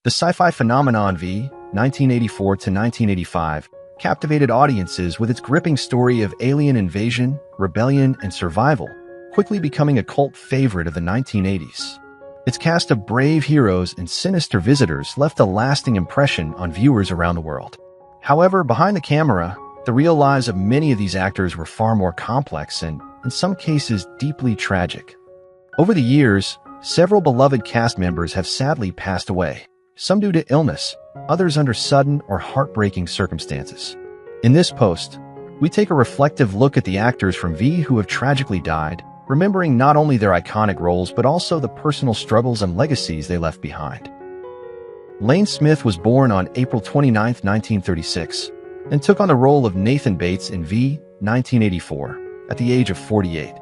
The sci-fi phenomenon V, 1984 to 1985, captivated audiences with its gripping story of alien invasion, rebellion, and survival, quickly becoming a cult favorite of the 1980s. Its cast of brave heroes and sinister visitors left a lasting impression on viewers around the world. However, behind the camera, the real lives of many of these actors were far more complex and, in some cases, deeply tragic. Over the years, several beloved cast members have sadly passed away, some due to illness, others under sudden or heartbreaking circumstances. In this post, we take a reflective look at the actors from V who have tragically died, remembering not only their iconic roles but also the personal struggles and legacies they left behind. Lane Smith was born on April 29, 1936, and took on the role of Nathan Bates in V, 1984, at the age of 48.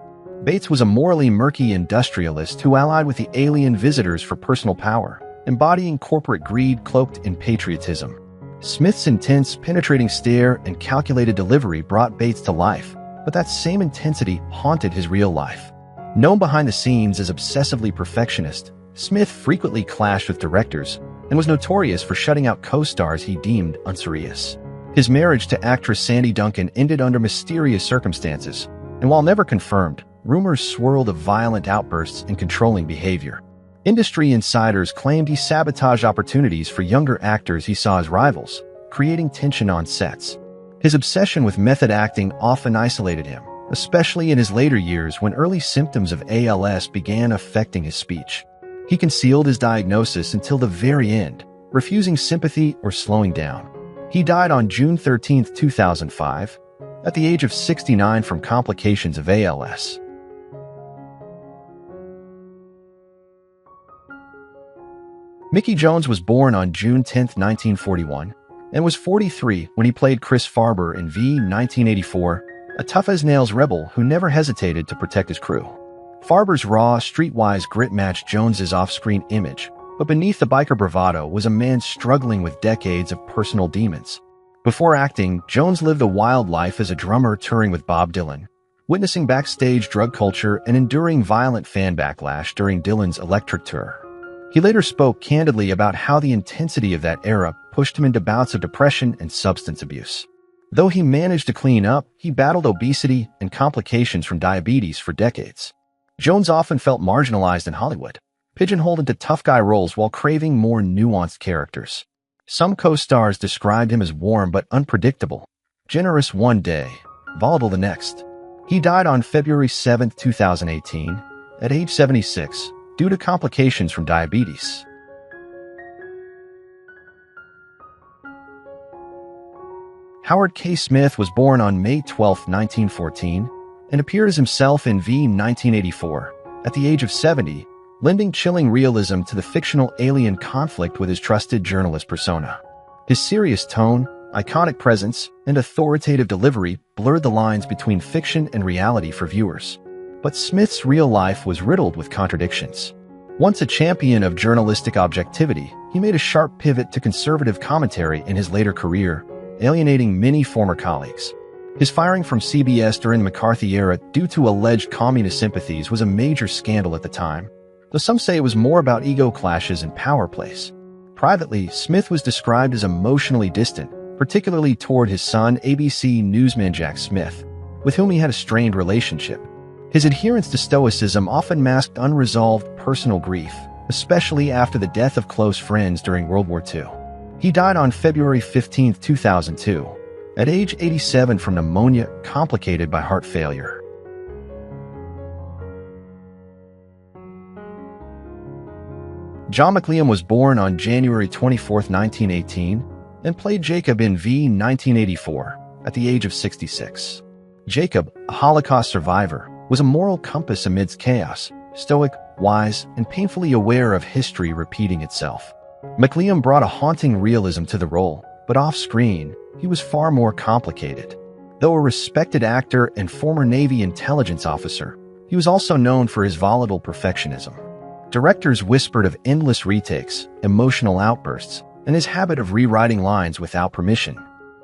Bates was a morally murky industrialist who allied with the alien visitors for personal power, embodying corporate greed cloaked in patriotism. Smith's intense, penetrating stare and calculated delivery brought Bates to life, but that same intensity haunted his real life. Known behind the scenes as obsessively perfectionist, Smith frequently clashed with directors and was notorious for shutting out co-stars he deemed unserious. His marriage to actress Sandy Duncan ended under mysterious circumstances, and while never confirmed, rumors swirled of violent outbursts and controlling behavior. Industry insiders claimed he sabotaged opportunities for younger actors he saw as rivals, creating tension on sets. His obsession with method acting often isolated him, especially in his later years when early symptoms of ALS began affecting his speech. He concealed his diagnosis until the very end, refusing sympathy or slowing down. He died on June 13, 2005, at the age of 69 from complications of ALS. Mickey Jones was born on June 10, 1941, and was 43 when he played Chris Farber in V, 1984, a tough-as-nails rebel who never hesitated to protect his crew. Farber's raw, streetwise grit matched Jones's off-screen image, but beneath the biker bravado was a man struggling with decades of personal demons. Before acting, Jones lived a wild life as a drummer touring with Bob Dylan, witnessing backstage drug culture and enduring violent fan backlash during Dylan's Electric Tour. He later spoke candidly about how the intensity of that era pushed him into bouts of depression and substance abuse. Though he managed to clean up, he battled obesity and complications from diabetes for decades. Jones often felt marginalized in Hollywood, pigeonholed into tough guy roles while craving more nuanced characters. Some co-stars described him as warm but unpredictable, generous one day, volatile the next. He died on February 7, 2018, at age 76, due to complications from diabetes. Howard K. Smith was born on May 12, 1914, and appeared as himself in V, 1984. At the age of 70, lending chilling realism to the fictional alien conflict with his trusted journalist persona. His serious tone, iconic presence, and authoritative delivery blurred the lines between fiction and reality for viewers. But Smith's real life was riddled with contradictions. Once a champion of journalistic objectivity, he made a sharp pivot to conservative commentary in his later career, alienating many former colleagues. His firing from CBS during the McCarthy era due to alleged communist sympathies was a major scandal at the time, though some say it was more about ego clashes and power plays. Privately, Smith was described as emotionally distant, particularly toward his son, ABC newsman Jack Smith, with whom he had a strained relationship. His adherence to stoicism often masked unresolved personal grief, especially after the death of close friends during World War II. He died on February 15, 2002, at age 87 from pneumonia complicated by heart failure. John McLam was born on January 24, 1918, and played Jacob in V, 1984, at the age of 66. Jacob, a Holocaust survivor, was a moral compass amidst chaos, stoic, wise, and painfully aware of history repeating itself. McLam brought a haunting realism to the role, but off-screen, he was far more complicated. Though a respected actor and former Navy intelligence officer, he was also known for his volatile perfectionism. Directors whispered of endless retakes, emotional outbursts, and his habit of rewriting lines without permission.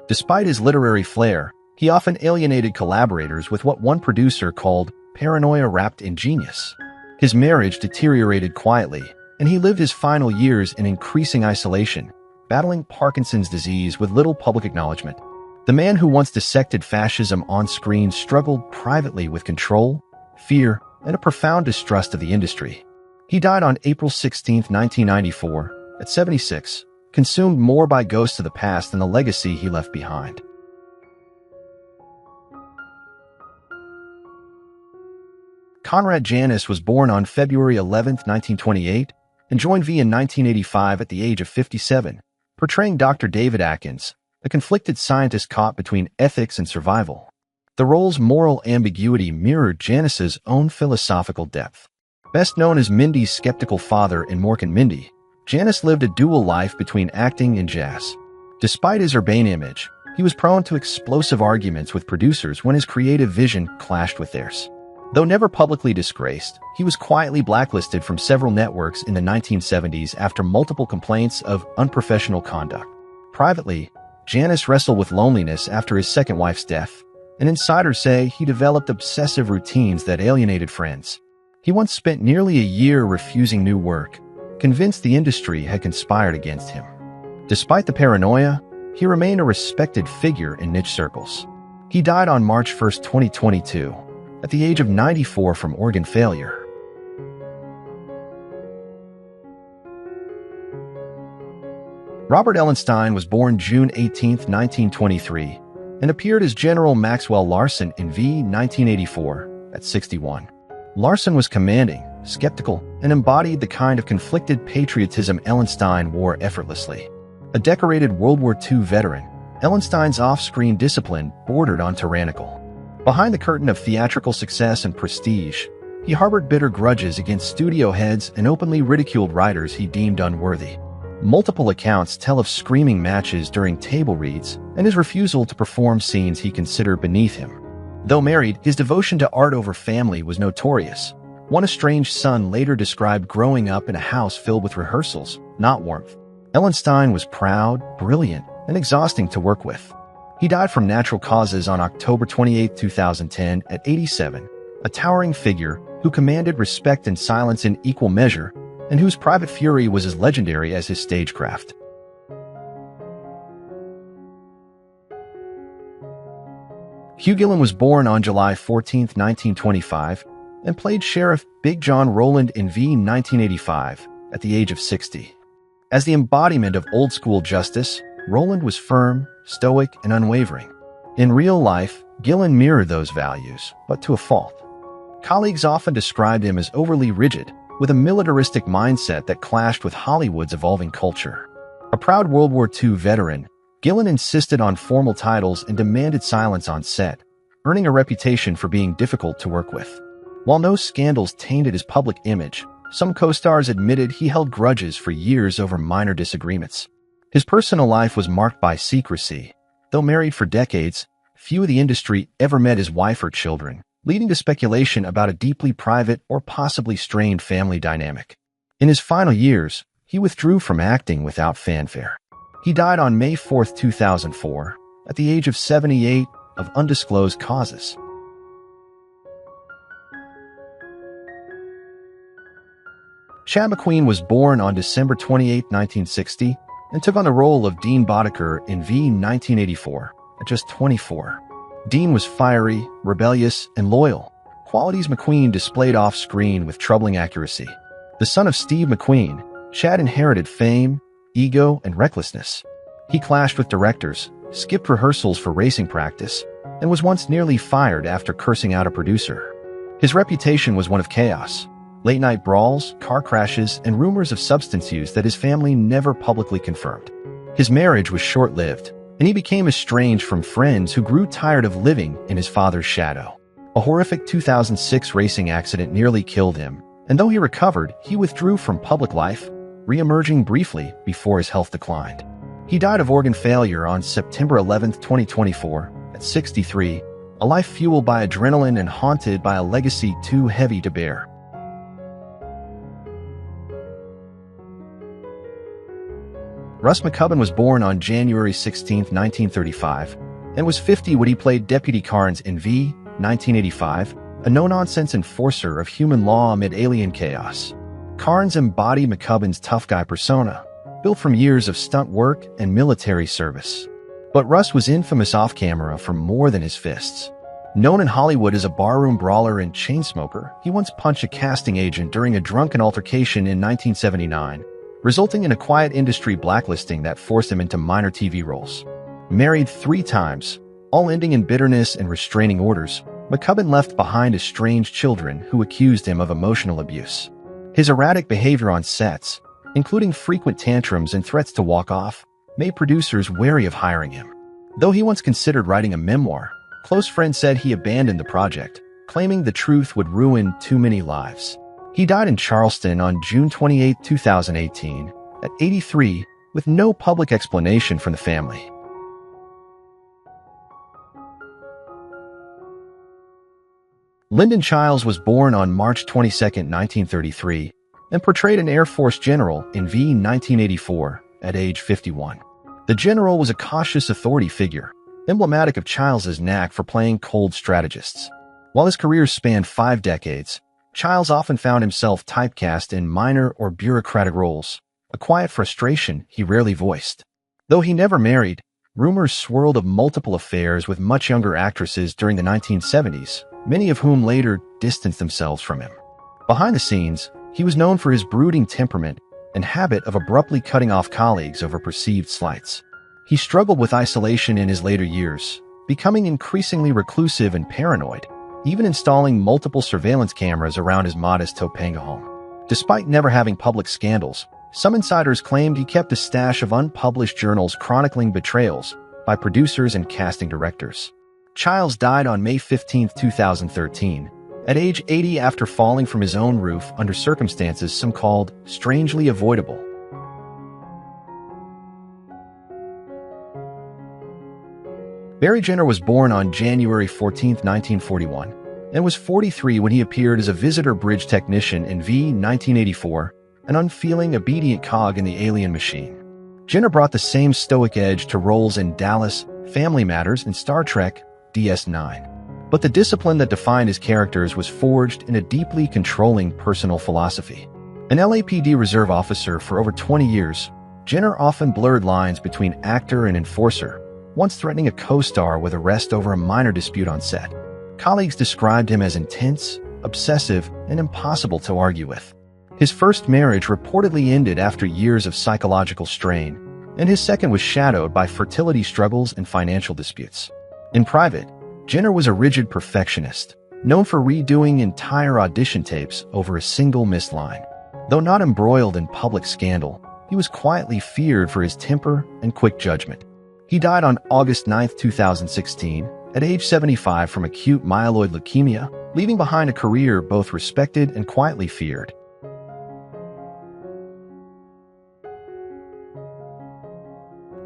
Despite his literary flair, he often alienated collaborators with what one producer called paranoia wrapped in genius. His marriage deteriorated quietly, and he lived his final years in increasing isolation, battling Parkinson's disease with little public acknowledgement. The man who once dissected fascism on screen struggled privately with control, fear, and a profound distrust of the industry. He died on April 16, 1994, at 76, consumed more by ghosts of the past than the legacy he left behind. Conrad Janice was born on February 11, 1928, and joined V in 1985 at the age of 57, portraying Dr. David Atkins, a conflicted scientist caught between ethics and survival. The role's moral ambiguity mirrored Janice's own philosophical depth. Best known as Mindy's skeptical father in Mork and Mindy, Janice lived a dual life between acting and jazz. Despite his urbane image, he was prone to explosive arguments with producers when his creative vision clashed with theirs. Though never publicly disgraced, he was quietly blacklisted from several networks in the 1970s after multiple complaints of unprofessional conduct. Privately, Janice wrestled with loneliness after his second wife's death, and insiders say he developed obsessive routines that alienated friends. He once spent nearly a year refusing new work, convinced the industry had conspired against him. Despite the paranoia, he remained a respected figure in niche circles. He died on March 1, 2022, at the age of 94 from organ failure. Robert Ellenstein was born June 18, 1923, and appeared as General Maxwell Larson in V 1984 at 61. Larson was commanding, skeptical, and embodied the kind of conflicted patriotism Ellenstein wore effortlessly. A decorated World War II veteran, Ellenstein's off-screen discipline bordered on tyrannical. Behind the curtain of theatrical success and prestige, he harbored bitter grudges against studio heads and openly ridiculed writers he deemed unworthy. Multiple accounts tell of screaming matches during table reads and his refusal to perform scenes he considered beneath him. Though married, his devotion to art over family was notorious. One estranged son later described growing up in a house filled with rehearsals, not warmth. Ellenstein was proud, brilliant, and exhausting to work with. He died from natural causes on October 28, 2010, at 87, a towering figure who commanded respect and silence in equal measure, and whose private fury was as legendary as his stagecraft. Hugh Gillan was born on July 14, 1925, and played Sheriff Big John Rowland in V 1985 at the age of 60. As the embodiment of old-school justice, Rowland was firm, stoic, and unwavering. In real life, Gillan mirrored those values, but to a fault. Colleagues often described him as overly rigid, with a militaristic mindset that clashed with Hollywood's evolving culture. A proud World War II veteran, Gillan insisted on formal titles and demanded silence on set, earning a reputation for being difficult to work with. While no scandals tainted his public image, some co-stars admitted he held grudges for years over minor disagreements. His personal life was marked by secrecy. Though married for decades, few in the industry ever met his wife or children, leading to speculation about a deeply private or possibly strained family dynamic. In his final years, he withdrew from acting without fanfare. He died on May 4, 2004, at the age of 78, of undisclosed causes. Chad McQueen was born on December 28, 1960, and took on the role of Dean Boddicker in V 1984 at just 24. Dean was fiery, rebellious, and loyal, qualities McQueen displayed off-screen with troubling accuracy. The son of Steve McQueen, Chad inherited fame, ego, and recklessness. He clashed with directors, skipped rehearsals for racing practice, and was once nearly fired after cursing out a producer. His reputation was one of chaos. Late-night brawls, car crashes, and rumors of substance use that his family never publicly confirmed. His marriage was short-lived, and he became estranged from friends who grew tired of living in his father's shadow. A horrific 2006 racing accident nearly killed him, and though he recovered, he withdrew from public life, re-emerging briefly before his health declined. He died of organ failure on September 11, 2024, at 63, a life fueled by adrenaline and haunted by a legacy too heavy to bear. Russ McCubbin was born on January 16, 1935, and was 50 when he played Deputy Carnes in V 1985, a no-nonsense enforcer of human law amid alien chaos. Carnes embodied McCubbin's tough guy persona, built from years of stunt work and military service. But Russ was infamous off-camera for more than his fists. Known in Hollywood as a barroom brawler and chain-smoker, he once punched a casting agent during a drunken altercation in 1979, resulting in a quiet industry blacklisting that forced him into minor TV roles. Married 3 times, all ending in bitterness and restraining orders, McCubbin left behind estranged children who accused him of emotional abuse. His erratic behavior on sets, including frequent tantrums and threats to walk off, made producers wary of hiring him. Though he once considered writing a memoir, close friends said he abandoned the project, claiming the truth would ruin too many lives. He died in Charleston on June 28, 2018, at 83, with no public explanation from the family. Lyndon Childs was born on March 22, 1933, and portrayed an Air Force general in V 1984 at age 51. The general was a cautious authority figure, emblematic of Childs' knack for playing cold strategists. While his career spanned 5 decades, Childs often found himself typecast in minor or bureaucratic roles, a quiet frustration he rarely voiced. Though he never married, rumors swirled of multiple affairs with much younger actresses during the 1970s, many of whom later distanced themselves from him. Behind the scenes, he was known for his brooding temperament and habit of abruptly cutting off colleagues over perceived slights. He struggled with isolation in his later years, becoming increasingly reclusive and paranoid, even installing multiple surveillance cameras around his modest Topanga home. Despite never having public scandals, some insiders claimed he kept a stash of unpublished journals chronicling betrayals by producers and casting directors. Childs died on May 15, 2013, at age 80 after falling from his own roof under circumstances some called strangely avoidable. Barry Jenner was born on January 14, 1941, and was 43 when he appeared as a visitor bridge technician in V 1984, an unfeeling, obedient cog in the alien machine. Jenner brought the same stoic edge to roles in Dallas, Family Matters, and Star Trek DS9. But the discipline that defined his characters was forged in a deeply controlling personal philosophy. An LAPD reserve officer for over 20 years, Jenner often blurred lines between actor and enforcer, once threatening a co-star with arrest over a minor dispute on set. Colleagues described him as intense, obsessive, and impossible to argue with. His first marriage reportedly ended after years of psychological strain, and his second was shadowed by fertility struggles and financial disputes. In private, Jenner was a rigid perfectionist, known for redoing entire audition tapes over a single missed line. Though not embroiled in public scandal, he was quietly feared for his temper and quick judgment. He died on August 9, 2016, at age 75 from acute myeloid leukemia, leaving behind a career both respected and quietly feared.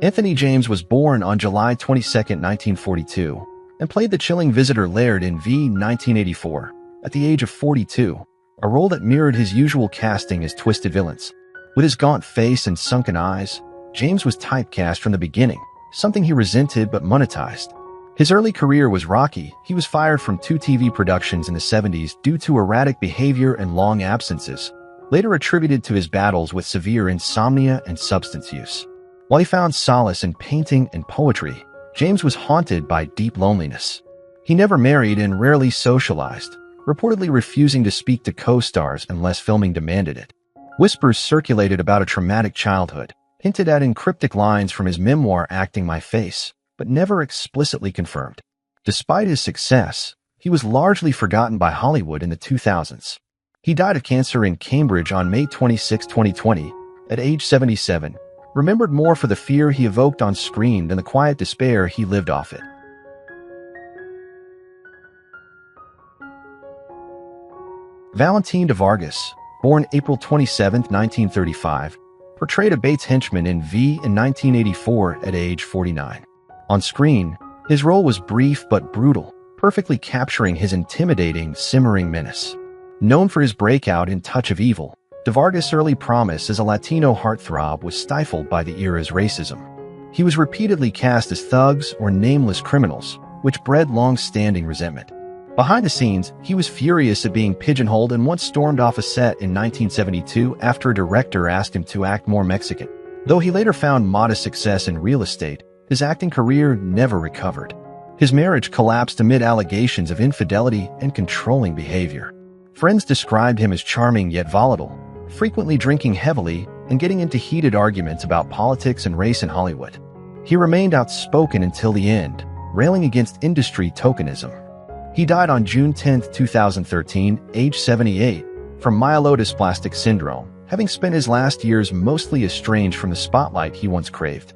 Anthony James was born on July 22, 1942, and played the chilling visitor Laird in V 1984, at the age of 42, a role that mirrored his usual casting as twisted villains. With his gaunt face and sunken eyes, James was typecast from the beginning, something he resented but monetized. His early career was rocky. He was fired from 2 TV productions in the 70s due to erratic behavior and long absences, later attributed to his battles with severe insomnia and substance use. While he found solace in painting and poetry, James was haunted by deep loneliness. He never married and rarely socialized, reportedly refusing to speak to co-stars unless filming demanded it. Whispers circulated about a traumatic childhood, hinted at in cryptic lines from his memoir Acting My Face, but never explicitly confirmed. Despite his success, he was largely forgotten by Hollywood in the 2000s. He died of cancer in Cambridge on May 26, 2020, at age 77, remembered more for the fear he evoked on screen than the quiet despair he lived off it. Valentine Devargus, born April 27, 1935, portrayed a Bates henchman in V in 1984 at age 49. On screen, his role was brief but brutal, perfectly capturing his intimidating, simmering menace. Known for his breakout in Touch of Evil, Devargus' early promise as a Latino heartthrob was stifled by the era's racism. He was repeatedly cast as thugs or nameless criminals, which bred long-standing resentment. Behind the scenes, he was furious at being pigeonholed and once stormed off a set in 1972 after a director asked him to act more Mexican. Though he later found modest success in real estate, his acting career never recovered. His marriage collapsed amid allegations of infidelity and controlling behavior. Friends described him as charming yet volatile, frequently drinking heavily and getting into heated arguments about politics and race in Hollywood. He remained outspoken until the end, railing against industry tokenism. He died on June 10, 2013, age 78, from myelodysplastic syndrome, having spent his last years mostly estranged from the spotlight he once craved.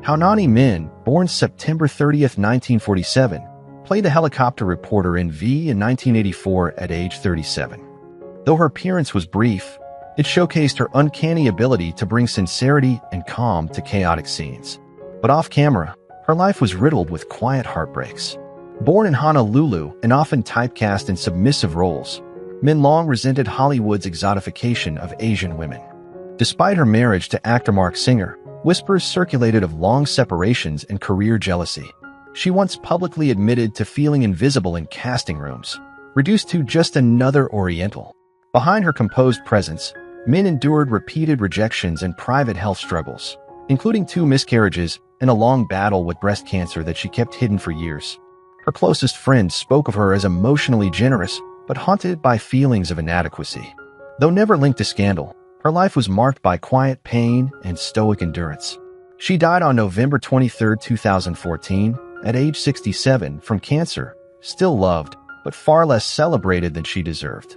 Hanani Min, born September 30, 1947, played a helicopter reporter in V in 1984 at age 37. Though her appearance was brief, it showcased her uncanny ability to bring sincerity and calm to chaotic scenes. But off-camera, her life was riddled with quiet heartbreaks. Born in Honolulu and often typecast in submissive roles, Min long resented Hollywood's exotification of Asian women. Despite her marriage to actor Mark Singer, whispers circulated of long separations and career jealousy. She once publicly admitted to feeling invisible in casting rooms, reduced to just another Oriental. Behind her composed presence, Min endured repeated rejections and private health struggles, including 2 miscarriages and a long battle with breast cancer that she kept hidden for years. Her closest friends spoke of her as emotionally generous, but haunted by feelings of inadequacy. Though never linked to scandal, her life was marked by quiet pain and stoic endurance. She died on November 23, 2014, at age 67 from cancer, still loved, but far less celebrated than she deserved.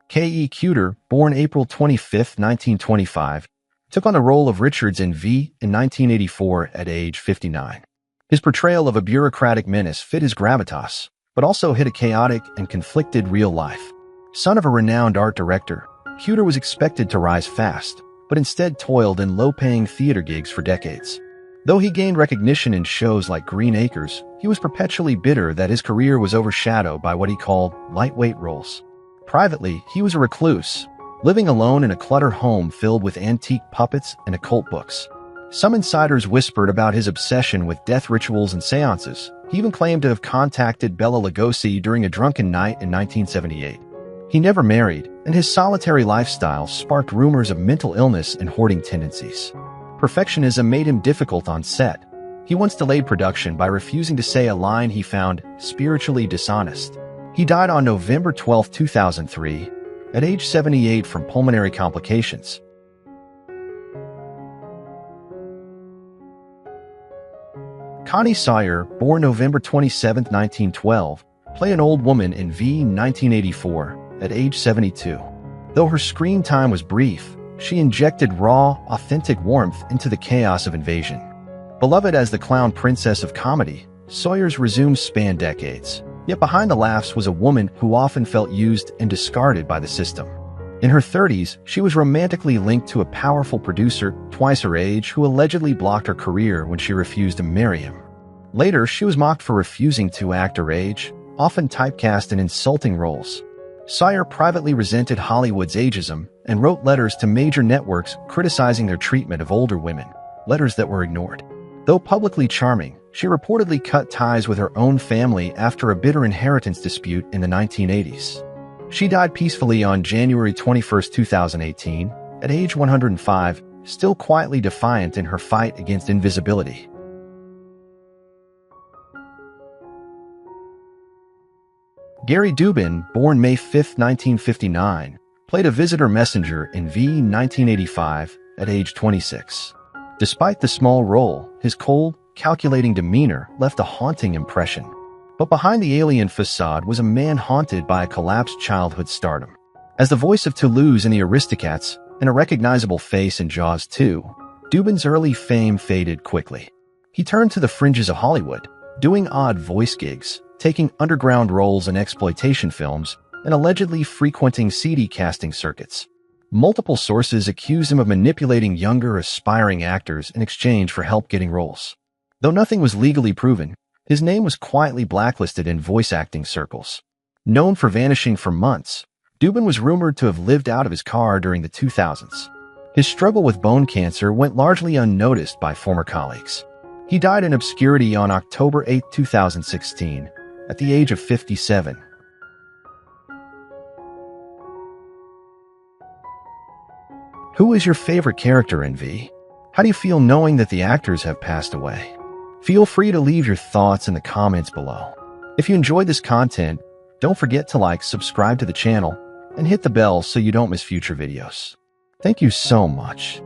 K.E. Cuter, born April 25, 1925, took on the role of Richards in V in 1984 at age 59. His portrayal of a bureaucratic menace fit his gravitas, but also hit a chaotic and conflicted real life. Son of a renowned art director, Cuter was expected to rise fast, but instead toiled in low-paying theater gigs for decades. Though he gained recognition in shows like Green Acres, he was perpetually bitter that his career was overshadowed by what he called lightweight roles. Privately, he was a recluse, living alone in a cluttered home filled with antique puppets and occult books. Some insiders whispered about his obsession with death rituals and seances. He even claimed to have contacted Bela Lugosi during a drunken night in 1978. He never married, and his solitary lifestyle sparked rumors of mental illness and hoarding tendencies. Perfectionism made him difficult on set. He once delayed production by refusing to say a line he found spiritually dishonest. He died on November 12, 2003, at age 78 from pulmonary complications. Connie Sire, born November 27, 1912, played an old woman in V 1984 at age 72. Though her screen time was brief, she injected raw, authentic warmth into the chaos of invasion. Beloved as the clown princess of comedy, Sawyer's resumes spanned decades. Yet behind the laughs was a woman who often felt used and discarded by the system. In her 30s, she was romantically linked to a powerful producer, twice her age, who allegedly blocked her career when she refused to marry him. Later, she was mocked for refusing to act her age, often typecast in insulting roles. Sire privately resented Hollywood's ageism and wrote letters to major networks criticizing their treatment of older women, letters that were ignored. Though publicly charming, she reportedly cut ties with her own family after a bitter inheritance dispute in the 1980s. She died peacefully on January 21, 2018, at age 105, still quietly defiant in her fight against invisibility. Gary Dubin, born May 5, 1959, played a visitor messenger in V 1985 at age 26. Despite the small role, his cold, calculating demeanor left a haunting impression. But behind the alien facade was a man haunted by a collapsed childhood stardom. As the voice of Toulouse in The Aristocats and a recognizable face in Jaws 2, Dubin's early fame faded quickly. He turned to the fringes of Hollywood, doing odd voice gigs, taking underground roles in exploitation films, and allegedly frequenting CD casting circuits. Multiple sources accused him of manipulating younger, aspiring actors in exchange for help getting roles. Though nothing was legally proven, his name was quietly blacklisted in voice acting circles. Known for vanishing for months, Dubin was rumored to have lived out of his car during the 2000s. His struggle with bone cancer went largely unnoticed by former colleagues. He died in obscurity on October 8, 2016, at the age of 57. Who is your favorite character in V? How do you feel knowing that the actors have passed away? Feel free to leave your thoughts in the comments below. If you enjoyed this content, don't forget to like, subscribe to the channel, and hit the bell so you don't miss future videos. Thank you so much.